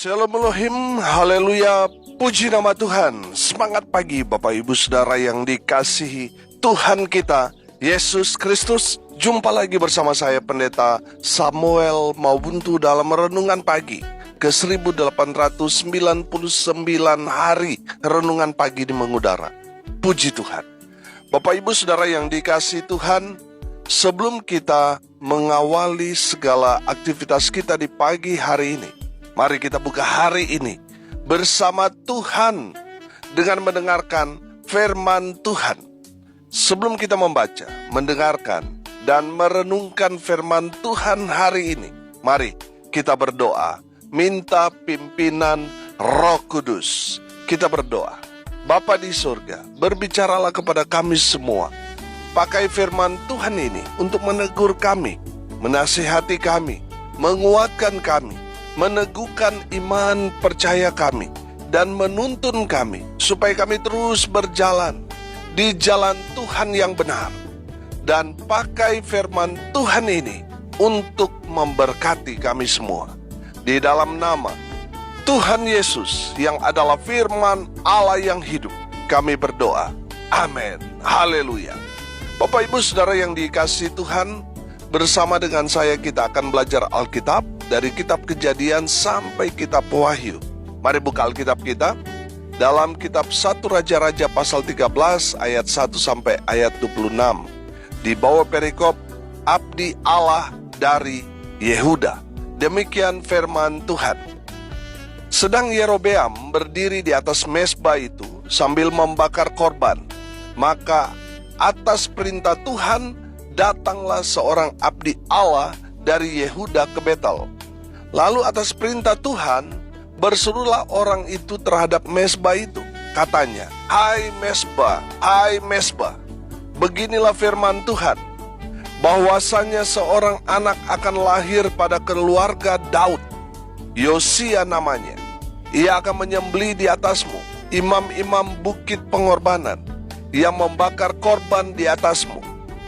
Shalom Elohim, haleluya, puji nama Tuhan. Semangat pagi Bapak Ibu Saudara yang dikasihi Tuhan kita, Yesus Kristus. Jumpa lagi bersama saya Pendeta Samuel Mawuntu dalam Renungan Pagi ke 1899 hari Renungan Pagi di mengudara. Puji Tuhan. Bapak Ibu Saudara yang dikasihi Tuhan, sebelum kita mengawali segala aktivitas kita di pagi hari ini, mari kita buka hari ini bersama Tuhan dengan mendengarkan firman Tuhan. Sebelum kita membaca, mendengarkan, dan merenungkan firman Tuhan hari ini, mari kita berdoa, minta pimpinan Roh Kudus. Kita berdoa. Bapa di surga, berbicaralah kepada kami semua. Pakai firman Tuhan ini untuk menegur kami, menasihati kami, menguatkan kami, meneguhkan iman percaya kami, dan menuntun kami supaya kami terus berjalan di jalan Tuhan yang benar. Dan pakai firman Tuhan ini untuk memberkati kami semua. Di dalam nama Tuhan Yesus yang adalah firman Allah yang hidup, kami berdoa. Amin. Haleluya. Bapak Ibu Saudara yang dikasihi Tuhan, bersama dengan saya kita akan belajar Alkitab dari kitab Kejadian sampai kitab Wahyu. Mari buka Alkitab kita dalam kitab 1 Raja-Raja pasal 13 ayat 1 sampai ayat 26. Di bawah perikop Abdi Allah dari Yehuda. Demikian firman Tuhan. Sedang Yerobeam berdiri di atas mezbah itu sambil membakar korban, maka atas perintah Tuhan datanglah seorang abdi Allah dari Yehuda ke Betel. Lalu atas perintah Tuhan berserulah orang itu terhadap mezbah itu. Katanya, hai mezbah, beginilah firman Tuhan, bahwasanya seorang anak akan lahir pada keluarga Daud, Yosia namanya. Ia akan menyembelih di atasmu imam-imam bukit pengorbanan yang membakar korban di atasmu.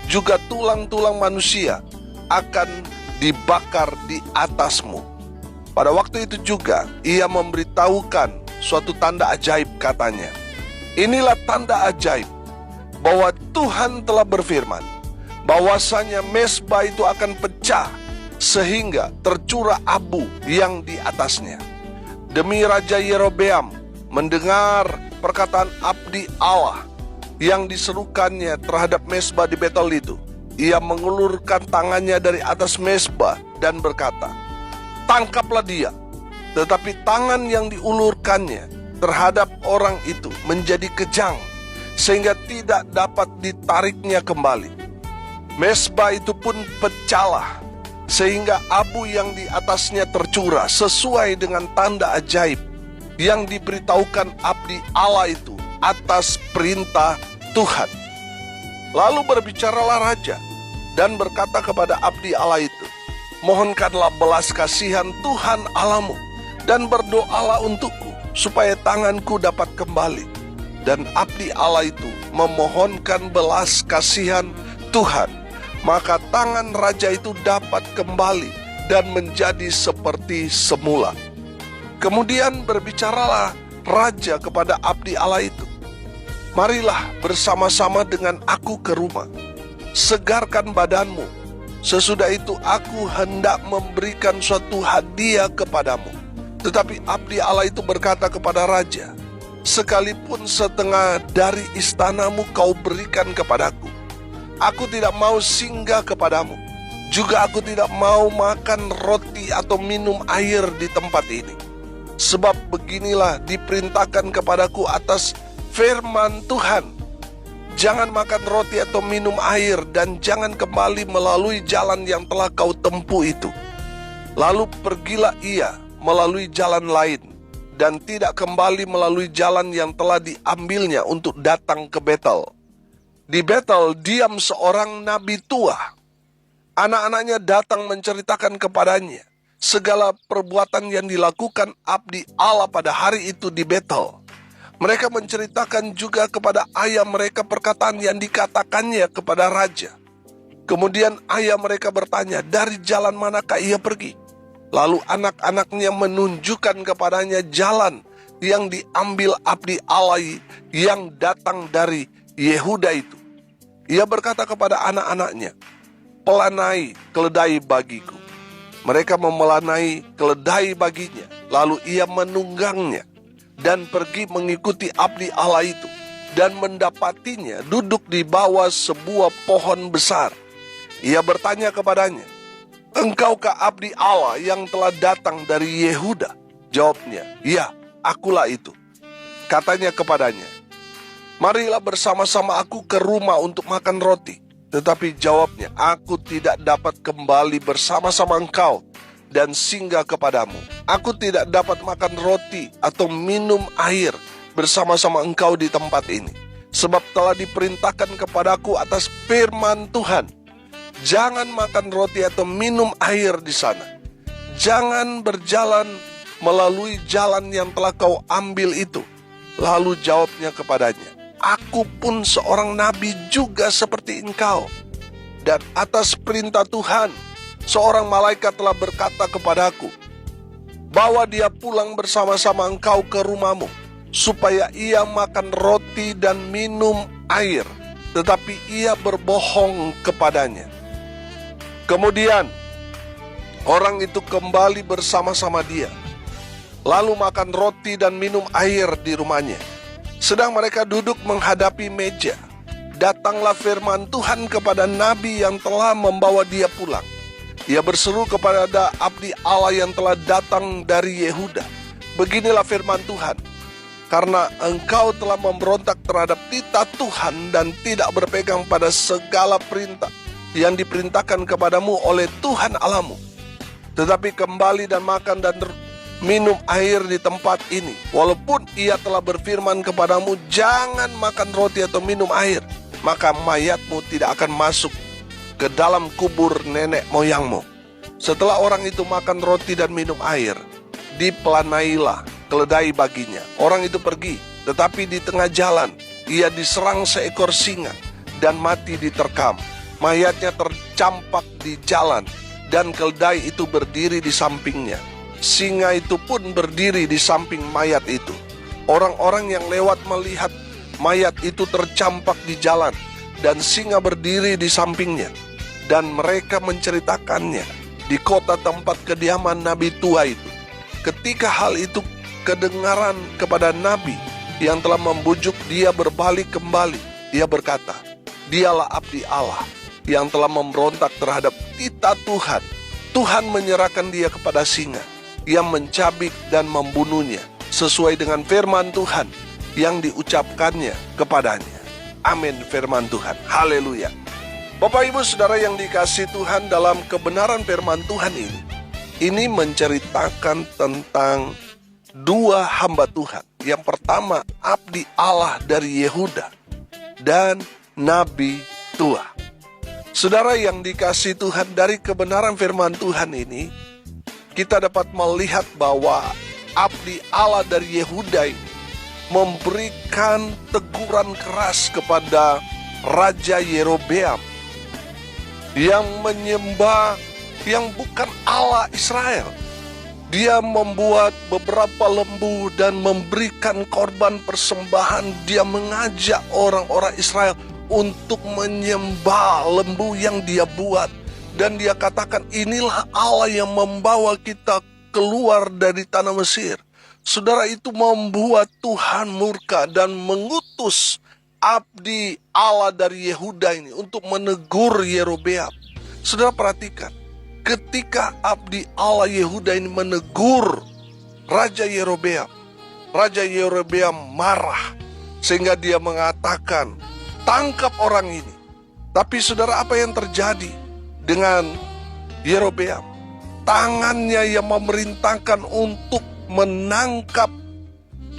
Juga tulang-tulang manusia akan dibakar di atasmu. Pada waktu itu juga ia memberitahukan suatu tanda ajaib, katanya, inilah tanda ajaib bahwa Tuhan telah berfirman, bahwasanya mezbah itu akan pecah sehingga tercurah abu yang di atasnya. Demi Raja Yerobeam mendengar perkataan abdi Allah yang diserukannya terhadap mezbah di Betel itu, ia mengulurkan tangannya dari atas mezbah dan berkata, tangkaplah dia. Tetapi tangan yang diulurkannya terhadap orang itu menjadi kejang, sehingga tidak dapat ditariknya kembali. Mezbah itu pun pecahlah, sehingga abu yang di atasnya tercurah sesuai dengan tanda ajaib yang diberitahukan abdi Allah itu atas perintah Tuhan. Lalu berbicaralah raja dan berkata kepada abdi Allah itu, mohonkanlah belas kasihan Tuhan Allahmu dan berdoalah untukku supaya tanganku dapat kembali. Dan abdi Allah itu memohonkan belas kasihan Tuhan, maka tangan raja itu dapat kembali dan menjadi seperti semula. Kemudian berbicaralah raja kepada abdi Allah itu, marilah bersama-sama dengan aku ke rumah, segarkan badanmu. Sesudah itu aku hendak memberikan suatu hadiah kepadamu. Tetapi abdi Allah itu berkata kepada raja, sekalipun setengah dari istanamu kau berikan kepadaku, aku tidak mau singgah kepadamu. Juga aku tidak mau makan roti atau minum air di tempat ini. Sebab beginilah diperintahkan kepadaku atas firman Tuhan, jangan makan roti atau minum air, dan jangan kembali melalui jalan yang telah kau tempuh itu. Lalu pergilah ia melalui jalan lain, dan tidak kembali melalui jalan yang telah diambilnya untuk datang ke Betel. Di Betel diam seorang nabi tua. Anak-anaknya datang menceritakan kepadanya segala perbuatan yang dilakukan abdi Allah pada hari itu di Betel. Mereka menceritakan juga kepada ayah mereka perkataan yang dikatakannya kepada raja. Kemudian ayah mereka bertanya, dari jalan manakah ia pergi? Lalu anak-anaknya menunjukkan kepadanya jalan yang diambil abdi Allah yang datang dari Yehuda itu. Ia berkata kepada anak-anaknya, "Pelanai keledai bagiku." Mereka memelanai keledai baginya. Lalu ia menunggangnya dan pergi mengikuti abdi Allah itu, dan mendapatinya duduk di bawah sebuah pohon besar. Ia bertanya kepadanya, "Engkaukah abdi Allah yang telah datang dari Yehuda?" Jawabnya, "Ya, akulah itu." Katanya kepadanya, "Marilah bersama-sama aku ke rumah untuk makan roti." Tetapi jawabnya, "Aku tidak dapat kembali bersama-sama engkau dan singgah kepadamu. Aku tidak dapat makan roti atau minum air bersama-sama engkau di tempat ini. Sebab telah diperintahkan kepadaku atas firman Tuhan, jangan makan roti atau minum air di sana. Jangan berjalan melalui jalan yang telah kau ambil itu." Lalu jawabnya kepadanya, "Aku pun seorang nabi juga seperti engkau. Dan atas perintah Tuhan, seorang malaikat telah berkata kepadaku, bawa dia pulang bersama-sama engkau ke rumahmu, supaya ia makan roti dan minum air." Tetapi ia berbohong kepadanya. Kemudian orang itu kembali bersama-sama dia, lalu makan roti dan minum air di rumahnya. Sedang mereka duduk menghadapi meja, datanglah firman Tuhan kepada nabi yang telah membawa dia pulang. Ia berseru kepada abdi Allah yang telah datang dari Yehuda, "Beginilah firman Tuhan, karena engkau telah memberontak terhadap titah Tuhan dan tidak berpegang pada segala perintah yang diperintahkan kepadamu oleh Tuhan Allahmu, tetapi kembali dan makan dan minum air di tempat ini. Walaupun ia telah berfirman kepadamu, jangan makan roti atau minum air, maka mayatmu tidak akan masuk ke dalam kubur nenek moyangmu." Setelah orang itu makan roti dan minum air, dipelanailah keledai baginya. Orang itu pergi, tetapi di tengah jalan ia diserang seekor singa dan mati diterkam. Mayatnya tercampak di jalan, dan keledai itu berdiri di sampingnya. Singa itu pun berdiri di samping mayat itu. Orang-orang yang lewat melihat mayat itu tercampak di jalan, dan singa berdiri di sampingnya, dan mereka menceritakannya di kota tempat kediaman nabi tua itu. Ketika hal itu kedengaran kepada nabi yang telah membujuk dia berbalik kembali, ia berkata, "Dialah abdi Allah yang telah memberontak terhadap titah Tuhan. Tuhan menyerahkan dia kepada singa yang mencabik dan membunuhnya sesuai dengan firman Tuhan yang diucapkannya kepadanya." Amin, firman Tuhan. Haleluya. Bapak Ibu Saudara yang dikasihi Tuhan, dalam kebenaran firman Tuhan ini menceritakan tentang dua hamba Tuhan. Yang pertama, abdi Allah dari Yehuda dan nabi tua. Saudara yang dikasihi Tuhan, dari kebenaran firman Tuhan ini kita dapat melihat bahwa abdi Allah dari Yehuda ini memberikan teguran keras kepada Raja Yerobeam yang menyembah yang bukan Allah Israel. Dia membuat beberapa lembu dan memberikan korban persembahan. Dia mengajak orang-orang Israel untuk menyembah lembu yang dia buat. Dan dia katakan, inilah Allah yang membawa kita keluar dari tanah Mesir. Saudara, itu membuat Tuhan murka dan mengutus abdi Allah dari Yehuda ini untuk menegur Yerobeam. Saudara perhatikan, ketika abdi Allah Yehuda ini menegur Raja Yerobeam, Raja Yerobeam marah sehingga dia mengatakan, tangkap orang ini. Tapi saudara, apa yang terjadi dengan Yerobeam? Tangannya yang memerintahkan untuk menangkap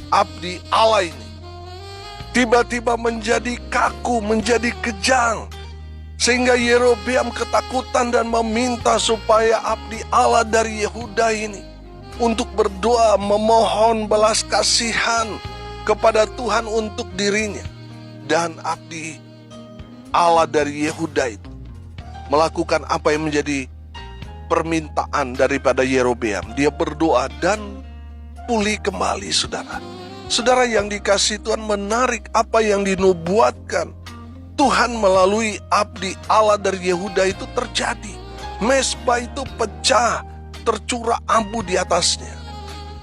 abdi Allah ini tiba-tiba menjadi kaku, menjadi kejang, sehingga Yerobeam ketakutan dan meminta supaya abdi Allah dari Yehuda ini untuk berdoa memohon belas kasihan kepada Tuhan untuk dirinya. Dan abdi Allah dari Yehuda itu melakukan apa yang menjadi permintaan daripada Yerobeam. Dia berdoa dan pulih kembali, saudara. Saudara yang dikasihi Tuhan, menarik apa yang dinubuatkan Tuhan melalui abdi Allah dari Yehuda itu terjadi. Mezbah itu pecah, tercurah abu di atasnya.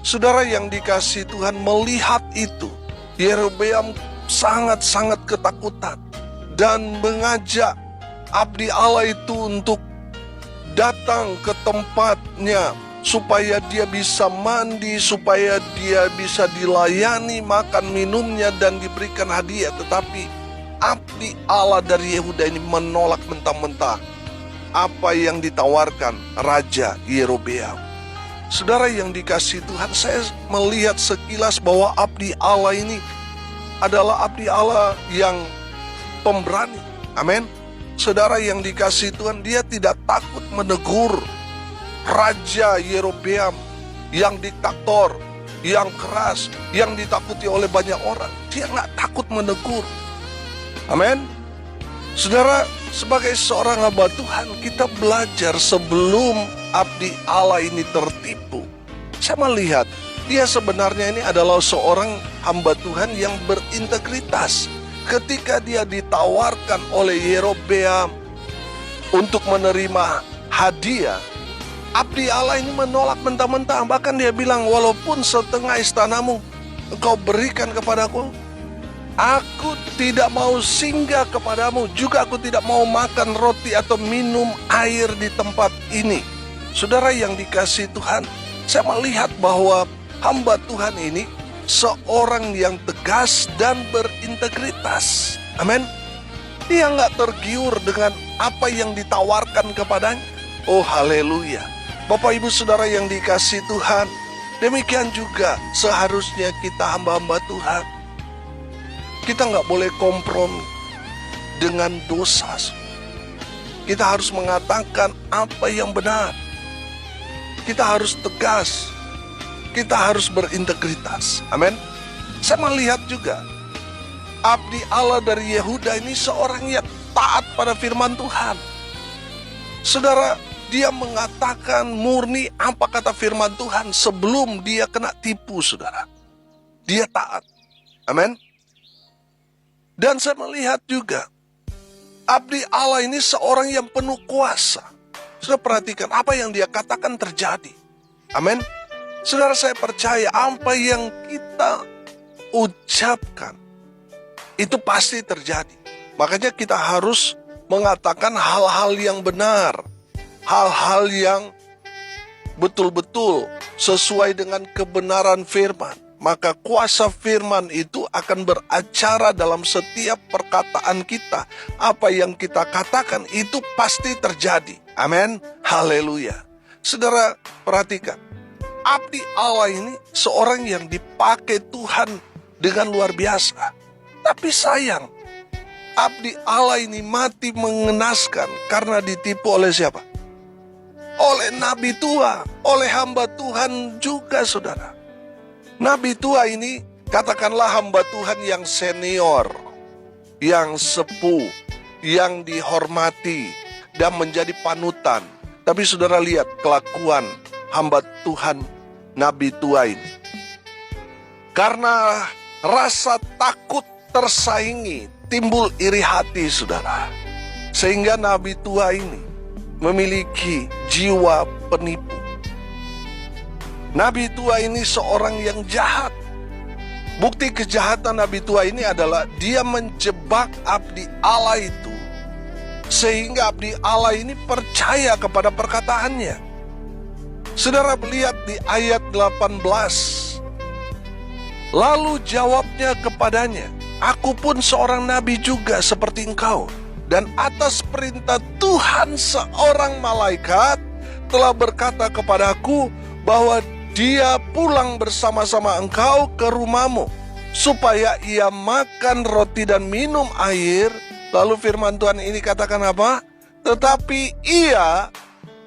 Saudara yang dikasihi Tuhan, melihat itu, Yerobeam sangat-sangat ketakutan dan mengajak abdi Allah itu untuk datang ke tempatnya supaya dia bisa mandi, supaya dia bisa dilayani makan minumnya dan diberikan hadiah. Tetapi abdi Allah dari Yehuda ini menolak mentah-mentah apa yang ditawarkan Raja Yerobeam. Saudara yang dikasihi Tuhan, saya melihat sekilas bahwa abdi Allah ini adalah abdi Allah yang pemberani. Amin. Saudara yang dikasihi Tuhan, dia tidak takut menegur Raja Yerobeam yang diktator, yang keras, yang ditakuti oleh banyak orang. Dia nggak takut menegur. Amin. Saudara, sebagai seorang hamba Tuhan, kita belajar sebelum abdi Allah ini tertipu. Saya melihat dia sebenarnya ini adalah seorang hamba Tuhan yang berintegritas. Ketika dia ditawarkan oleh Yerobeam untuk menerima hadiah, abdi Allah ini menolak mentah-mentah. Bahkan dia bilang, walaupun setengah istanamu engkau berikan kepadaku, aku tidak mau singgah kepadamu, juga aku tidak mau makan roti atau minum air di tempat ini. Saudara yang dikasihi Tuhan, saya melihat bahwa hamba Tuhan ini seorang yang tegas dan berintegritas. Amin. Dia nggak tergiur dengan apa yang ditawarkan kepadanya. Oh haleluya. Bapak ibu saudara yang dikasihi Tuhan, demikian juga seharusnya kita hamba-hamba Tuhan. Kita nggak boleh kompromi dengan dosa. Kita harus mengatakan apa yang benar. Kita harus tegas. Kita harus berintegritas. Amin. Saya melihat juga abdi Allah dari Yehuda ini seorang yang taat pada firman Tuhan. Saudara, dia mengatakan murni apa kata firman Tuhan sebelum dia kena tipu, saudara. Dia taat. Amin. Dan saya melihat juga abdi Allah ini seorang yang penuh kuasa. Saudara perhatikan apa yang dia katakan terjadi. Amin. Saudara, saya percaya apa yang kita ucapkan itu pasti terjadi. Makanya kita harus mengatakan hal-hal yang benar, hal-hal yang betul-betul sesuai dengan kebenaran firman. Maka kuasa firman itu akan beracara dalam setiap perkataan kita. Apa yang kita katakan itu pasti terjadi. Amin. Haleluya. Saudara perhatikan, abdi Allah ini seorang yang dipakai Tuhan dengan luar biasa. Tapi sayang, abdi Allah ini mati mengenaskan karena ditipu oleh siapa? Oleh nabi tua, oleh hamba Tuhan juga, saudara. Nabi tua ini katakanlah hamba Tuhan yang senior, yang sepuh, yang dihormati dan menjadi panutan. Tapi saudara lihat kelakuan hamba Tuhan nabi tua ini. Karena rasa takut tersaingi, timbul iri hati, saudara. Sehingga nabi tua ini memiliki jiwa penipu. Nabi tua ini seorang yang jahat. Bukti kejahatan nabi tua ini adalah dia menjebak abdi Allah itu, sehingga abdi Allah ini percaya kepada perkataannya. Saudara lihat di ayat 18. Lalu jawabnya kepadanya, aku pun seorang nabi juga seperti engkau. Dan atas perintah Tuhan seorang malaikat telah berkata kepadaku bahwa dia pulang bersama-sama engkau ke rumahmu, supaya ia makan roti dan minum air. Lalu firman Tuhan ini katakan apa? Tetapi ia,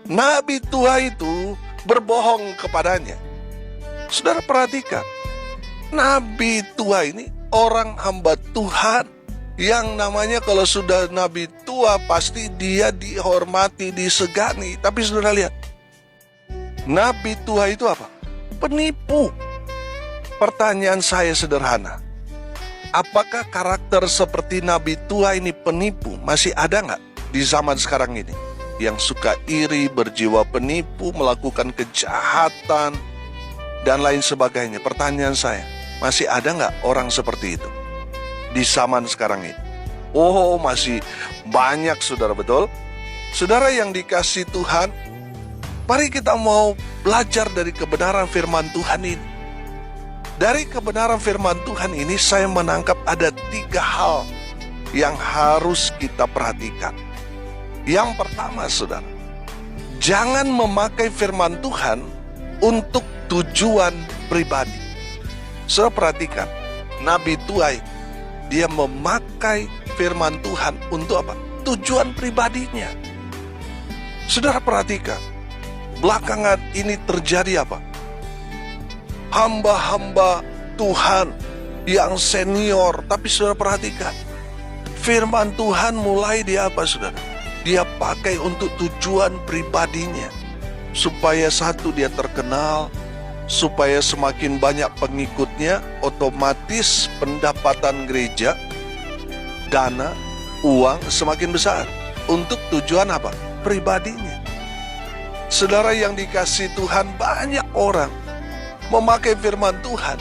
nabi tua itu, berbohong kepadanya. Saudara perhatikan, nabi tua ini orang hamba Tuhan yang namanya kalau sudah nabi tua pasti dia dihormati, disegani. Tapi saudara lihat, Nabi tua itu apa? Penipu. Pertanyaan saya sederhana. Apakah karakter seperti Nabi tua ini penipu masih ada nggak di zaman sekarang ini? Yang suka iri, berjiwa penipu, melakukan kejahatan, dan lain sebagainya. Pertanyaan saya, masih ada nggak orang seperti itu di zaman sekarang ini? Oh, masih banyak, saudara, betul? Saudara yang dikasihi Tuhan, mari kita mau belajar dari kebenaran firman Tuhan ini. Dari kebenaran firman Tuhan ini saya menangkap ada 3 hal yang harus kita perhatikan. Yang pertama, saudara, jangan memakai firman Tuhan untuk tujuan pribadi. Saudara perhatikan, Nabi tua dia memakai firman Tuhan untuk apa? Tujuan pribadinya. Saudara perhatikan, belakangan ini terjadi apa? Hamba-hamba Tuhan yang senior, tapi saudara perhatikan, firman Tuhan mulai dia apa, saudara? Dia pakai untuk tujuan pribadinya. Supaya satu, dia terkenal. Supaya semakin banyak pengikutnya, otomatis pendapatan gereja, dana, uang semakin besar. Untuk tujuan apa? Pribadinya. Saudara yang dikasihi Tuhan, banyak orang memakai firman Tuhan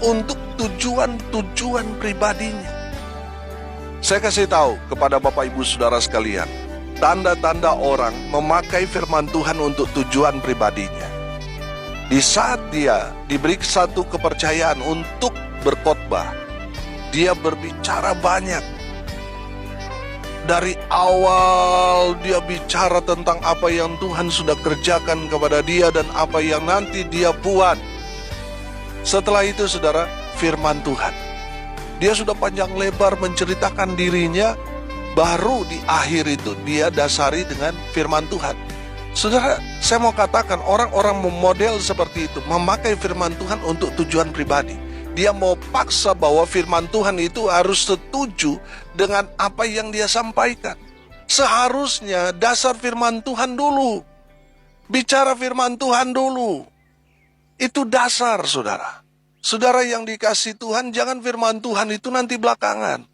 untuk tujuan-tujuan pribadinya. Saya kasih tahu kepada Bapak Ibu Saudara sekalian, tanda-tanda orang memakai firman Tuhan untuk tujuan pribadinya. Di saat dia diberi satu kepercayaan untuk berkhotbah, dia berbicara banyak. Dari awal dia bicara tentang apa yang Tuhan sudah kerjakan kepada dia dan apa yang nanti dia buat. Setelah itu, saudara, firman Tuhan. Dia sudah panjang lebar menceritakan dirinya. Baru di akhir itu dia dasari dengan firman Tuhan. Saudara, saya mau katakan orang-orang memodel seperti itu, memakai firman Tuhan untuk tujuan pribadi. Dia mau paksa bahwa firman Tuhan itu harus setuju dengan apa yang dia sampaikan. Seharusnya dasar firman Tuhan dulu. Bicara firman Tuhan dulu. Itu dasar, saudara. Saudara yang dikasihi Tuhan, jangan firman Tuhan itu nanti belakangan.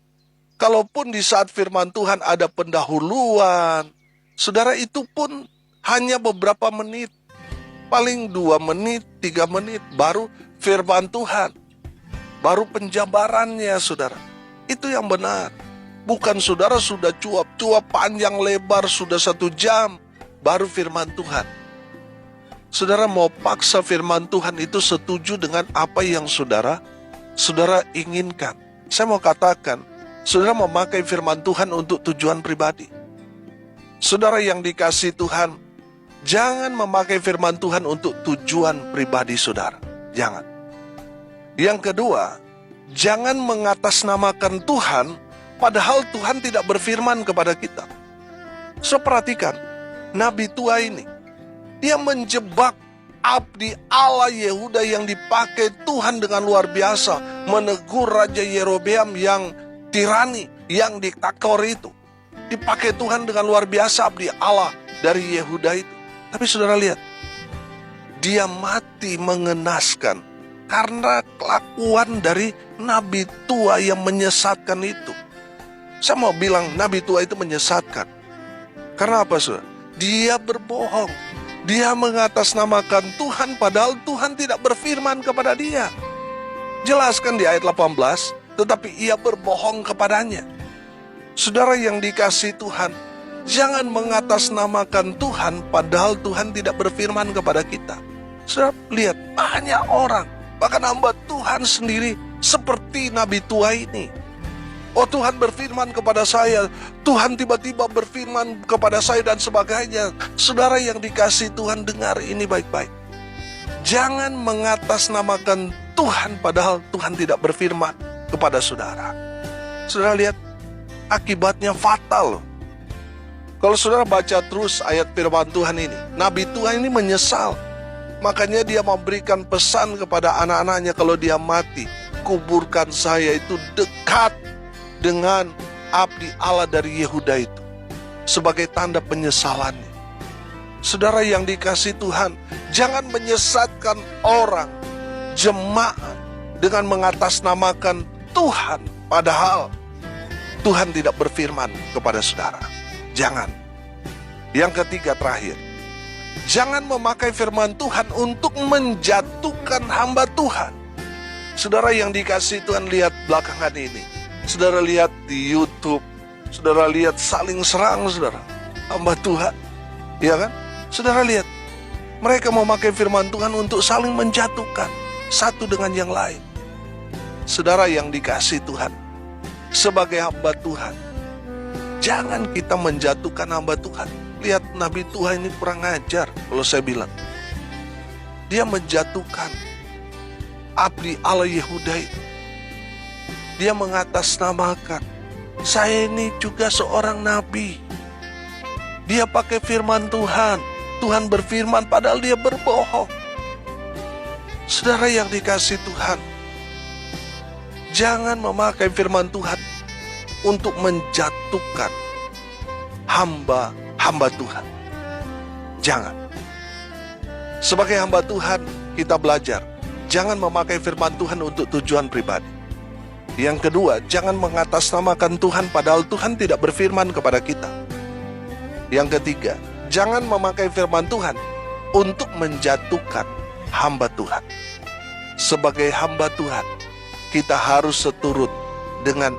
Kalaupun di saat firman Tuhan ada pendahuluan, saudara, itu pun hanya beberapa menit. Paling 2 menit, 3 menit, baru firman Tuhan. Baru penjabarannya, saudara. Itu yang benar. Bukan saudara sudah cuap-cuap panjang lebar, sudah 1 jam, baru firman Tuhan. Saudara mau paksa firman Tuhan itu setuju dengan apa yang saudara inginkan. Saya mau katakan, saudara memakai firman Tuhan untuk tujuan pribadi. Saudara yang dikasihi Tuhan, jangan memakai firman Tuhan untuk tujuan pribadi saudara. Jangan. Yang kedua, jangan mengatasnamakan Tuhan, padahal Tuhan tidak berfirman kepada kita. So perhatikan, Nabi tua ini, dia menjebak abdi Allah Yehuda yang dipakai Tuhan dengan luar biasa, menegur Raja Yerobeam yang tirani, yang diktator itu. Dipakai Tuhan dengan luar biasa abdi Allah dari Yehuda itu. Tapi saudara lihat, dia mati mengenaskan karena kelakuan dari Nabi tua yang menyesatkan itu. Saya mau bilang Nabi tua itu menyesatkan. Karena apa, saudara? Dia berbohong. Dia mengatasnamakan Tuhan padahal Tuhan tidak berfirman kepada dia. Jelaskan di ayat 18, tetapi ia berbohong kepadanya. Saudara yang dikasihi Tuhan, jangan mengatasnamakan Tuhan padahal Tuhan tidak berfirman kepada kita. Saudara lihat, banyak orang, bahkan hamba Tuhan sendiri seperti Nabi tua ini. Oh, Tuhan berfirman kepada saya, Tuhan tiba-tiba berfirman kepada saya dan sebagainya. Saudara yang dikasihi Tuhan, dengar ini baik-baik. Jangan mengatasnamakan Tuhan padahal Tuhan tidak berfirman kepada saudara. Saudara lihat, akibatnya fatal. Kalau saudara baca terus ayat firman Tuhan ini, Nabi tua ini menyesal. Makanya dia memberikan pesan kepada anak-anaknya, kalau dia mati, kuburkan saya itu dekat dengan abdi Allah dari Yehuda itu, sebagai tanda penyesalannya. Saudara yang dikasihi Tuhan, jangan menyesatkan orang, jemaat, dengan mengatasnamakan Tuhan, padahal Tuhan tidak berfirman kepada saudara. Jangan. Yang ketiga, terakhir, jangan memakai firman Tuhan untuk menjatuhkan hamba Tuhan. Saudara yang dikasihi Tuhan, lihat belakangan ini. Saudara lihat di YouTube, saudara lihat saling serang, saudara, hamba Tuhan, ya kan? Saudara lihat, mereka memakai firman Tuhan untuk saling menjatuhkan satu dengan yang lain. Saudara yang dikasihi Tuhan, sebagai hamba Tuhan, jangan kita menjatuhkan hamba Tuhan. Lihat Nabi Tuhan ini kurang ajar, kalau saya bilang. Dia menjatuhkan abdi Allah Yehuda itu. Dia mengatasnamakan, saya ini juga seorang nabi. Dia pakai firman Tuhan. Tuhan berfirman padahal dia berbohong. Saudara yang dikasihi Tuhan, jangan memakai firman Tuhan untuk menjatuhkan hamba Tuhan. Jangan. Sebagai hamba Tuhan, kita belajar, jangan memakai firman Tuhan untuk tujuan pribadi. Yang kedua, jangan mengatasnamakan Tuhan padahal Tuhan tidak berfirman kepada kita. Yang ketiga, jangan memakai firman Tuhan untuk menjatuhkan hamba Tuhan. Sebagai hamba Tuhan, kita harus seturut dengan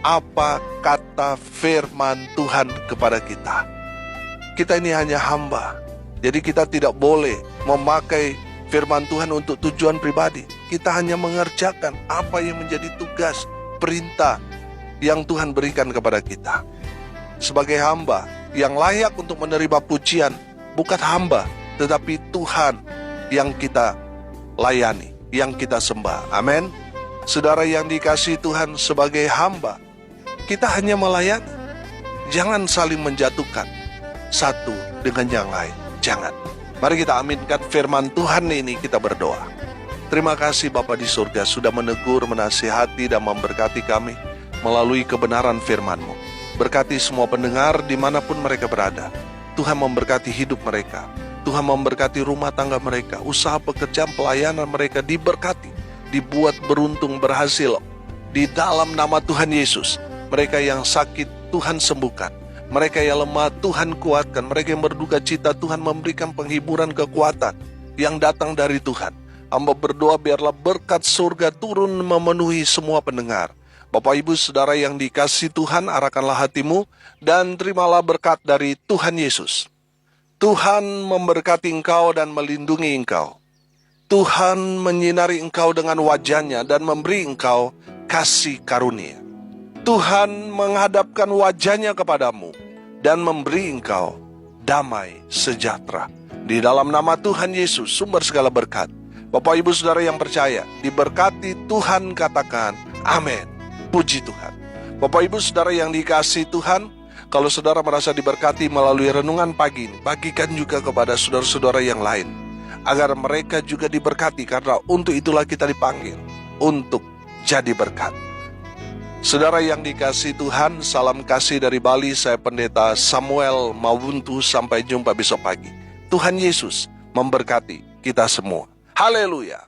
apa kata firman Tuhan kepada kita. Kita ini hanya hamba, jadi kita tidak boleh memakai firman Tuhan untuk tujuan pribadi. Kita hanya mengerjakan apa yang menjadi tugas, perintah yang Tuhan berikan kepada kita. Sebagai hamba yang layak untuk menerima pujian, bukan hamba, tetapi Tuhan yang kita layani, yang kita sembah. Amin. Saudara yang dikasihi Tuhan, sebagai hamba, kita hanya melayani. Jangan saling menjatuhkan satu dengan yang lain. Jangan. Mari kita aminkan firman Tuhan ini, kita berdoa. Terima kasih Bapa di surga sudah menegur, menasihati, dan memberkati kami melalui kebenaran firman-Mu. Berkati semua pendengar dimanapun mereka berada. Tuhan memberkati hidup mereka. Tuhan memberkati rumah tangga mereka. Usaha pekerjaan pelayanan mereka diberkati, dibuat beruntung, berhasil. Di dalam nama Tuhan Yesus, mereka yang sakit Tuhan sembuhkan. Mereka yang lemah Tuhan kuatkan. Mereka yang berduka cita Tuhan memberikan penghiburan, kekuatan yang datang dari Tuhan. Hamba berdoa biarlah berkat surga turun memenuhi semua pendengar. Bapak Ibu Saudara yang dikasihi Tuhan, arahkanlah hatimu dan terimalah berkat dari Tuhan Yesus. Tuhan memberkati engkau dan melindungi engkau. Tuhan menyinari engkau dengan wajah-Nya dan memberi engkau kasih karunia. Tuhan menghadapkan wajah-Nya kepadamu dan memberi engkau damai sejahtera. Di dalam nama Tuhan Yesus, sumber segala berkat. Bapak Ibu Saudara yang percaya, diberkati Tuhan, katakan amin. Puji Tuhan. Bapak Ibu Saudara yang dikasihi Tuhan, kalau saudara merasa diberkati melalui renungan pagi ini, bagikan juga kepada saudara-saudara yang lain, agar mereka juga diberkati, karena untuk itulah kita dipanggil, untuk jadi berkat. Saudara yang dikasihi Tuhan, salam kasih dari Bali, saya Pendeta Samuel Mawuntu, sampai jumpa besok pagi. Tuhan Yesus memberkati kita semua. Haleluya.